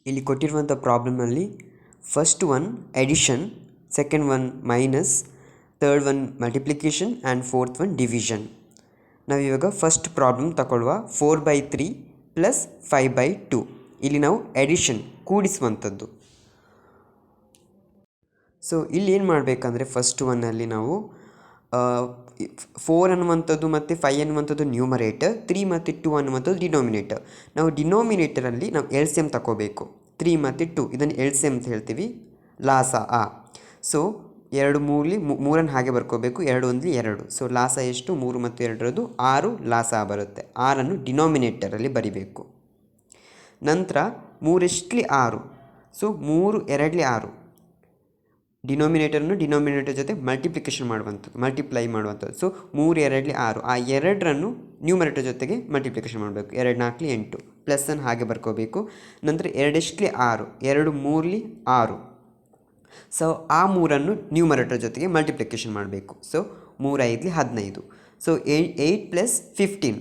ಇಲ್ಲಿ ಕೊಟ್ಟಿರುವಂಥ ಪ್ರಾಬ್ಲಮಲ್ಲಿ first one addition, second one minus, third one multiplication and fourth one division. ನಾವಿವಾಗ first problem ತಗೊಳ್ಳುವ. 4/3 ಪ್ಲಸ್ 5/2. ಇಲ್ಲಿ ನಾವು ಎಡಿಷನ್ ಕೂಡಿಸುವಂಥದ್ದು. ಸೊ ಇಲ್ಲಿ ಏನು ಮಾಡಬೇಕಂದ್ರೆ ಫಸ್ಟ್ ಒನ್ನಲ್ಲಿ ನಾವು 4 ಅನ್ನುವಂಥದ್ದು ಮತ್ತು 5 ಅನ್ನುವಂಥದ್ದು ನ್ಯೂಮರೇಟರ್, 3 ಮತ್ತು 2 ಅನ್ನುವಂಥದ್ದು ಡಿನೋಮಿನೇಟರ್. ನಾವು ಡಿನೋಮಿನೇಟರಲ್ಲಿ ನಾವು LCM ತಗೋಬೇಕು. 3 ಮತ್ತು 2 ಇದನ್ನು LCM ಅಂತ ಹೇಳ್ತೀವಿ, ಲಾಸ ಆ. ಸೊ 2 ಮೂರನ್ನು ಹಾಗೆ ಬರ್ಕೋಬೇಕು, 2 1 2. ಸೊ ಲಾಸ ಎಷ್ಟು? 3 ಮತ್ತು 2ರದ್ದು 6 ಲಾಸ ಬರುತ್ತೆ. 6ಅನ್ನು ಡಿನೋಮಿನೇಟರಲ್ಲಿ ಬರಿಬೇಕು. ನಂತರ 3 6. ಸೊ 3 2 6. ಡಿನೋಮಿನೇಟರ್ ಜೊತೆ ಮಲ್ಟಿಪ್ಲಿಕೇಶನ್ ಮಾಡುವಂಥದ್ದು, ಮಲ್ಟಿಪ್ಲೈ ಮಾಡುವಂಥದ್ದು. ಸೊ 3 2 6. ಆ 2ರನ್ನು ನ್ಯೂಮರೇಟರ್ ಜೊತೆಗೆ ಮಲ್ಟಿಪ್ಲಿಕೇಶನ್ ಮಾಡಬೇಕು. 2 4 8 ಪ್ಲಸ್ಸನ್ನು ಹಾಗೆ ಬರ್ಕೋಬೇಕು. ನಂತರ 2 6. 2 3 6. ಸೊ ಆ 3ಅನ್ನು ನ್ಯೂಮರೇಟರ್ ಜೊತೆಗೆ ಮಲ್ಟಿಪ್ಲಿಕೇಶನ್ ಮಾಡಬೇಕು. ಸೊ 3 5 15. ಸೊ 8 ಪ್ಲಸ್ 15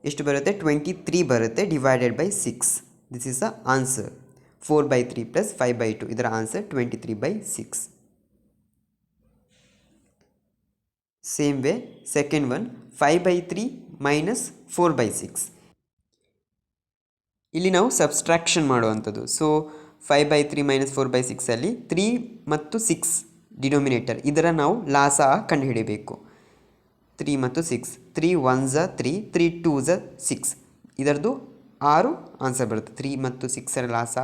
ಎಷ್ಟು ಬರುತ್ತೆ? 23 ಬರುತ್ತೆ, divided by 6. This is the answer. 4/3 plus 5/2 ಇದರ answer 23/6. Same way second one 5/3 minus 4/6. ಇಲ್ಲಿ ನಾವು ಸಬ್ಸ್ಟ್ರಾಕ್ಷನ್ ಮಾಡುವಂಥದ್ದು. ಸೊ 5/3 ಮೈನಸ್ 4/6ಅಲ್ಲಿ 3 ಮತ್ತು 6 ಡಿನೋಮಿನೇಟರ್, ಇದರ ನಾವು ಲಾಸ ಕಂಡುಹಿಡಿಯಬೇಕು. 3 ಮತ್ತು 6. 3 1s 3, 3 2s 6. ಇದರದ್ದು 6 ಆನ್ಸರ್ ಬರುತ್ತೆ. 3 ಮತ್ತು 6ರ ಲಾಸ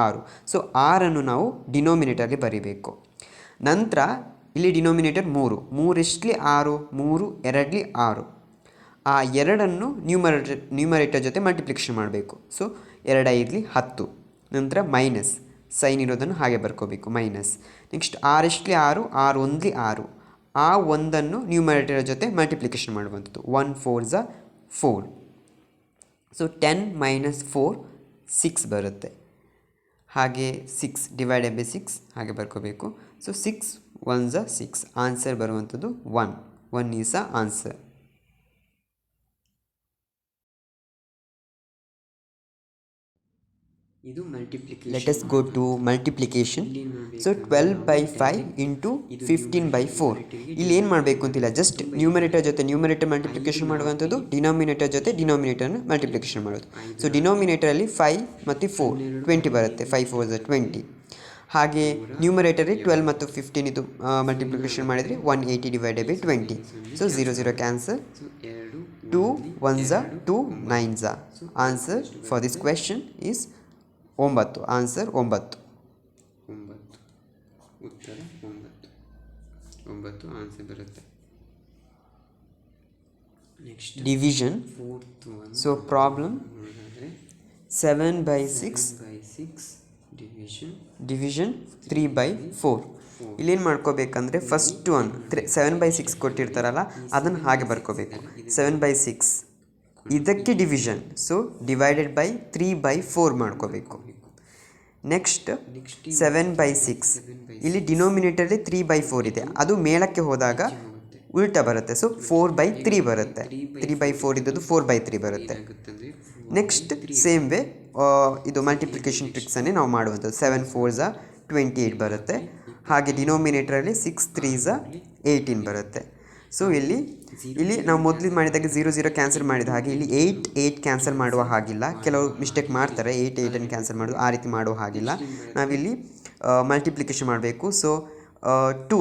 6. ಸೊ 6ಅನ್ನು ನಾವು ಡಿನೋಮಿನೇಟರ್ಲಿ ಬರೀಬೇಕು. ನಂತರ ಇಲ್ಲಿ ಡಿನೋಮಿನೇಟರ್ 3. 3 6. 3 2 6. ಆ 2ಅನ್ನು ನ್ಯೂಮರೇಟರ್ ಜೊತೆ ಮಲ್ಟಿಪ್ಲಿಕೇಶನ್ ಮಾಡಬೇಕು. ಸೊ 2 5 10. ನಂತರ ಮೈನಸ್ ಸೈನ್ ಇರೋದನ್ನು ಹಾಗೆ ಬರ್ಕೋಬೇಕು, ಮೈನಸ್. ನೆಕ್ಸ್ಟ್ 6 6. 6 1 6. ಆ 1ಅನ್ನು ನ್ಯೂಮರೇಟರ್ ಜೊತೆ ಮಲ್ಟಿಪ್ಲಿಕೇಶನ್ ಮಾಡುವಂಥದ್ದು. 1 4s 4. ಸೊ 10 ಮೈನಸ್ 4 6 ಬರುತ್ತೆ. ಹಾಗೆ 6 ಡಿವೈಡೆಡ್ ಬೈ 6 ಹಾಗೆ ಬರ್ಕೋಬೇಕು. So 6 1s 6. ಆನ್ಸರ್ ಬರುವಂಥದ್ದು 1. 1 ಈಸ್ ದ ಆನ್ಸರ್. ಇದು multiplication. Let us go to multiplication. So 12/5 into 15/4. ಇಲ್ಲಿ ಏನು ಮಾಡಬೇಕು ಅಂತಿಲ್ಲ, ಜಸ್ಟ್ ನ್ಯೂಮರೇಟರ್ ಜೊತೆ ನ್ಯೂಮರೇಟರ್ ಮಲ್ಟಿಪ್ಲಿಕೇಶನ್ ಮಾಡುವಂಥದ್ದು, ಡಿನೋಮಿನೇಟರ್ ಜೊತೆ ಡಿನೋಮಿನೇಟರ್ನ ಮಲ್ಟಿಪ್ಲಿಕೇಶನ್ ಮಾಡೋದು. ಸೊ ಡಿನೋಮಿನೇಟರಲ್ಲಿ 5 ಮತ್ತು 4 20 ಬರುತ್ತೆ. 5 4s 20. ಹಾಗೆ ನ್ಯೂಮರೇಟರಲ್ಲಿ 12 ಮತ್ತು 15 ಇದು ಮಲ್ಟಿಪ್ಲಿಕೇಶನ್ ಮಾಡಿದರೆ 180 divided by 20. So 0 0 cancel. 2 1s 2 9s. Answer for this question is 9. Answer 9. ಉತ್ತರ 9 ಆನ್ಸರ್ ಬರುತ್ತೆ. Next division. So problem 7/6 division 3/4. ಇಲ್ಲೇನು ಮಾಡ್ಕೋಬೇಕಂದ್ರೆ ಫಸ್ಟ್ ಒನ್ 7/6 ಕೊಟ್ಟಿರ್ತಾರಲ್ಲ ಅದನ್ನು ಹಾಗೆ ಬರ್ಕೋಬೇಕು. 7/6 ಇದಕ್ಕೆ ಡಿವಿಷನ್, ಸೊ ಡಿವೈಡೆಡ್ ಬೈ 3/4 ಮಾಡ್ಕೋಬೇಕು. ನೆಕ್ಸ್ಟ್ 7/6 ಇಲ್ಲಿ ಡಿನೋಮಿನೇಟರ್ಲಿ 3/4 ಇದೆ, ಅದು ಮೇಲಕ್ಕೆ ಹೋದಾಗ ಉಲ್ಟಾ ಬರುತ್ತೆ. ಸೊ 4/3 ಬರುತ್ತೆ. 3/4 ಇದ್ದದ್ದು 4/3 ಬರುತ್ತೆ. ನೆಕ್ಸ್ಟ್ ಸೇಮ್ ವೇ ಇದು ಮಲ್ಟಿಪ್ಲಿಕೇಶನ್ ಟ್ರಿಕ್ಸನ್ನೇ ನಾವು ಮಾಡುವಂಥದ್ದು. 7 4s 28 ಬರುತ್ತೆ. ಹಾಗೆ ಡಿನೋಮಿನೇಟರಲ್ಲಿ 6 3s 18 ಬರುತ್ತೆ. ಸೊ ಇಲ್ಲಿ ನಾವು ಮೊದಲು ಮಾಡಿದಾಗ 0 0 ಕ್ಯಾನ್ಸಲ್ ಮಾಡಿದ ಹಾಗೆ ಇಲ್ಲಿ 8 8 ಕ್ಯಾನ್ಸಲ್ ಮಾಡುವ ಹಾಗಿಲ್ಲ. ಕೆಲವು ಮಿಸ್ಟೇಕ್ ಮಾಡ್ತಾರೆ, 8 8ಅನ್ನು ಕ್ಯಾನ್ಸಲ್ ಮಾಡೋದು, ಆ ರೀತಿ ಮಾಡುವ ಹಾಗಿಲ್ಲ. ನಾವಿಲ್ಲಿ ಮಲ್ಟಿಪ್ಲಿಕೇಶನ್ ಮಾಡಬೇಕು. So 2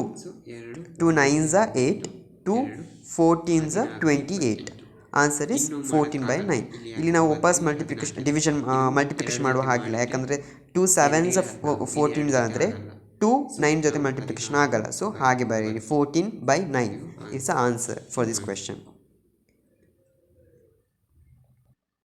9s 8, 2 14s 28. Answer is 14/9. ಇಲ್ಲಿ ನಾವು ವಾಪಸ್ ಮಲ್ಟಿಪ್ಲಿಕೇಶನ್ ಮಾಡುವ ಹಾಗಿಲ್ಲ, ಯಾಕಂದರೆ 2 7s 14 ಅಂದರೆ 2 9 ಜೊತೆ ಮಲ್ಟಿಪ್ಲಿಕೇಶನ್ ಆಗಲ್ಲ. ಸೊ ಹಾಗೆ ಬರೀರಿ, 14/9 is the answer for this question.